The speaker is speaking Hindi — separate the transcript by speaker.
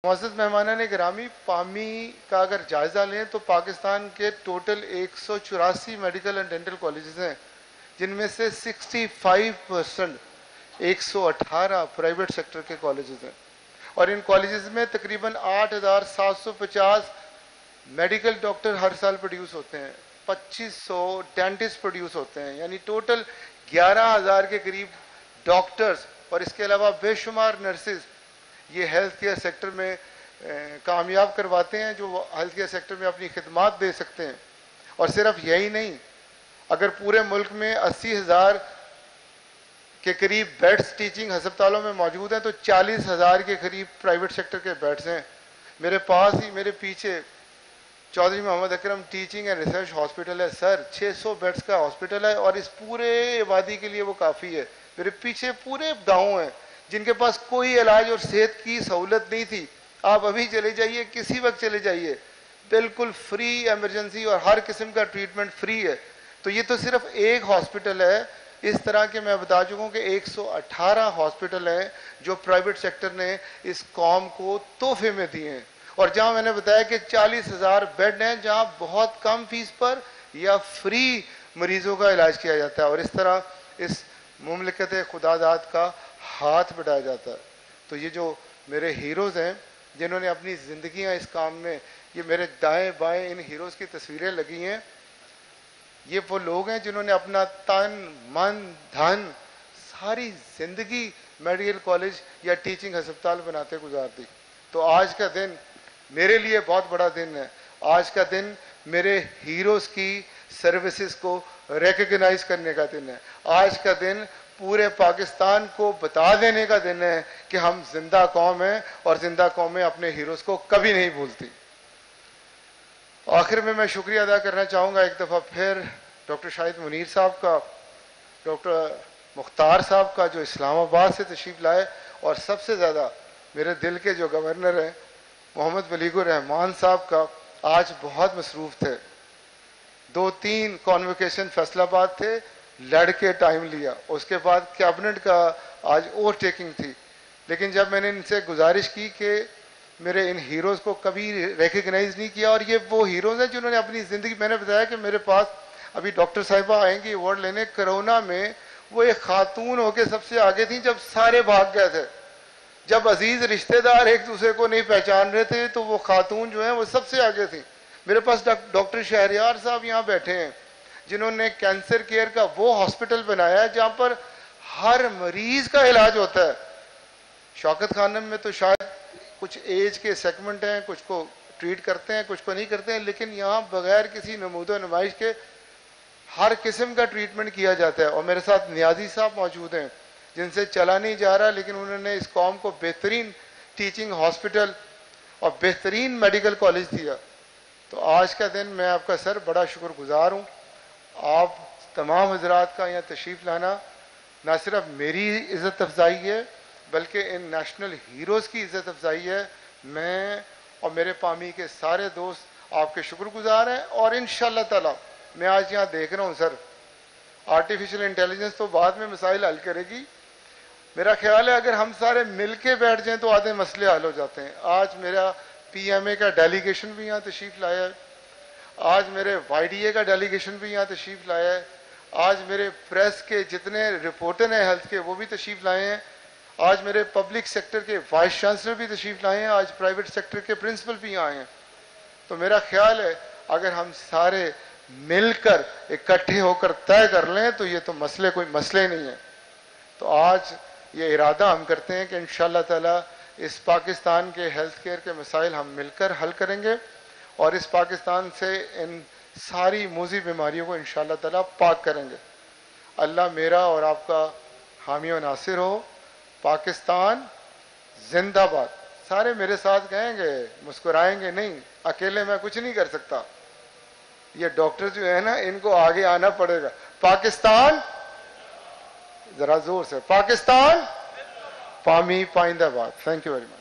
Speaker 1: मुअज़्ज़ज़ मेहमानान गिरामी, पामी का अगर जायज़ा लें तो पाकिस्तान के total 184 medical and dental colleges हैं, जिनमें से 65% 118 प्राइवेट सेक्टर के कॉलेजेस हैं और इन कॉलेजेस में तकरीबन 8,750 मेडिकल डॉक्टर हर साल प्रोड्यूस होते हैं, 2500 डेंटिस्ट प्रोड्यूस होते हैं, यानी टोटल 11,000 के करीब डॉक्टर्स और इसके अलावा बेशुमार नर्सेज ये हेल्थ केयर सेक्टर में कामयाब करवाते हैं, जो हेल्थ केयर सेक्टर में अपनी खिदमात दे सकते हैं। और सिर्फ यही नहीं, अगर पूरे मुल्क में 80,000 के करीब बेड्स टीचिंग अस्पतालों में मौजूद हैं तो 40,000 के करीब प्राइवेट सेक्टर के बेड्स हैं। मेरे पास ही मेरे पीछे Chaudhary Mohammad Akram teaching and research hospital है सर, 600 बेड्स का हॉस्पिटल है और इस पूरे आबादी के लिए वो काफ़ी है। मेरे पीछे पूरे गाँव हैं जिनके पास कोई इलाज और सेहत की सहूलत नहीं थी। आप अभी चले जाइए, किसी वक्त चले जाइए, बिल्कुल फ्री इमरजेंसी और हर किस्म का ट्रीटमेंट फ्री है। तो ये तो सिर्फ एक हॉस्पिटल है, इस तरह के मैं बता चुका हूँ कि 118 हॉस्पिटल हैं जो प्राइवेट सेक्टर ने इस कौम को तोहफे में दिए हैं। और जहाँ मैंने बताया कि 40,000 बेड हैं जहाँ बहुत कम फीस पर या फ्री मरीजों का इलाज किया जाता है और इस तरह इस मुमलिकत खुदादाद का हाथ बढ़ाया जाता है। तो ये जो मेरे हीरोज़ हैं जिन्होंने अपनी ज़िंदगियां इस काम में, ये मेरे दाएं बाएं इन हीरोज़ की तस्वीरें लगी हैं, ये वो लोग हैं जिन्होंने अपना तन मन धन सारी ज़िंदगी मेडिकल कॉलेज या टीचिंग अस्पताल बनाते गुजार दी। तो आज का दिन मेरे लिए बहुत बड़ा दिन है। आज का दिन मेरे हीरोज़ की सर्विसेज को रिकग्नाइज करने का दिन है। आज का दिन पूरे पाकिस्तान को बता देने का दिन है कि हम जिंदा कौम हैं और जिंदा कौमें अपने हीरोज़ को कभी नहीं भूलती। आखिर में मैं शुक्रिया अदा करना चाहूँगा एक दफ़ा फिर डॉक्टर शाहिद मुनीर साहब का, डॉक्टर मुख्तार साहब का जो इस्लामाबाद से तशरीफ़ लाए, और सबसे ज़्यादा मेरे दिल के जो गवर्नर हैं मोहम्मद बलीगुर रहमान साहब का आज बहुत मसरूफ़ थे। 2-3 कॉन्वोकेशन फैसलाबाद थे, लड़के टाइम लिया, उसके बाद कैबिनेट का आज ओवरटेकिंग थी। लेकिन जब मैंने इनसे गुजारिश की कि मेरे इन हीरोज़ को कभी रिकग्नाइज नहीं किया, और ये वो हीरोज़ हैं जिन्होंने अपनी ज़िंदगी, मैंने बताया कि मेरे पास अभी डॉक्टर साहिबा आएंगी अवार्ड लेने, कोरोना में वो एक खातून होके सबसे आगे थी जब सारे भाग गए थे, जब अजीज रिश्तेदार एक दूसरे को नहीं पहचान रहे थे तो वो खातून जो है वो सबसे आगे थी। मेरे पास डॉक्टर शहरयार साहब यहाँ बैठे हैं जिन्होंने कैंसर केयर का वो हॉस्पिटल बनाया है जहाँ पर हर मरीज का इलाज होता है। शौकत खानम में तो शायद कुछ एज के सेगमेंट हैं, कुछ को ट्रीट करते हैं, कुछ को नहीं करते हैं, लेकिन यहाँ बगैर किसी नमूदो नुमाइश के हर किस्म का ट्रीटमेंट किया जाता है। और मेरे साथ नियाजी साहब मौजूद हैं जिनसे चला नहीं जा रहा, लेकिन उन्होंने इस कौम को बेहतरीन टीचिंग हॉस्पिटल और बेहतरीन मेडिकल कॉलेज दिया। तो आज का दिन मैं आपका सर बड़ा शुक्रगुजार हूँ। आप तमाम हजरात का यहाँ तशरीफ़ लाना ना सिर्फ मेरी इज़्ज़त अफजाई है बल्कि इन नेशनल हीरोज़ की इज़्ज़त अफजाई है। मैं और मेरे पामी के सारे दोस्त आपके शुक्रगुजार हैं और इंशाअल्लाह ताला मैं आज यहाँ देख रहा हूँ सर, आर्टिफिशियल इंटेलिजेंस तो बाद में मसाइल हल करेगी। मेरा ख्याल है अगर हम सारे मिल के बैठ जाएँ तो आधे मसले हल हो जाते हैं। आज मेरा PMA का डेलीगेशन भी यहाँ तशरीफ़ लाया है, आज मेरे YDA का डेलीगेशन भी यहाँ तशरीफ़ लाया है, आज मेरे प्रेस के जितने रिपोर्टर हैं हेल्थ के वो भी तशरीफ़ लाए हैं, आज मेरे पब्लिक सेक्टर के वाइस चांसलर भी तशरीफ़ लाए हैं, आज प्राइवेट सेक्टर के प्रिंसिपल भी आए हैं। तो मेरा ख्याल है अगर हम सारे मिलकर इकट्ठे होकर तय कर लें तो ये तो मसले कोई मसले नहीं है। तो आज ये इरादा हम करते हैं कि इंशाअल्लाह ताला इस पाकिस्तान के हेल्थ केयर के मसाइल हम मिलकर हल करेंगे और इस पाकिस्तान से इन सारी मूजी बीमारियों को इंशाअल्लाह ताला पाक करेंगे। अल्लाह मेरा और आपका हामी व नासिर हो। पाकिस्तान जिंदाबाद। सारे मेरे साथ कहेंगे, मुस्कुराएंगे नहीं, अकेले मैं कुछ नहीं कर सकता। ये डॉक्टर जो है ना इनको आगे आना पड़ेगा। पाकिस्तान, जरा जोर से, पाकिस्तान, पामी पाइंदाबाद। Thank you very much.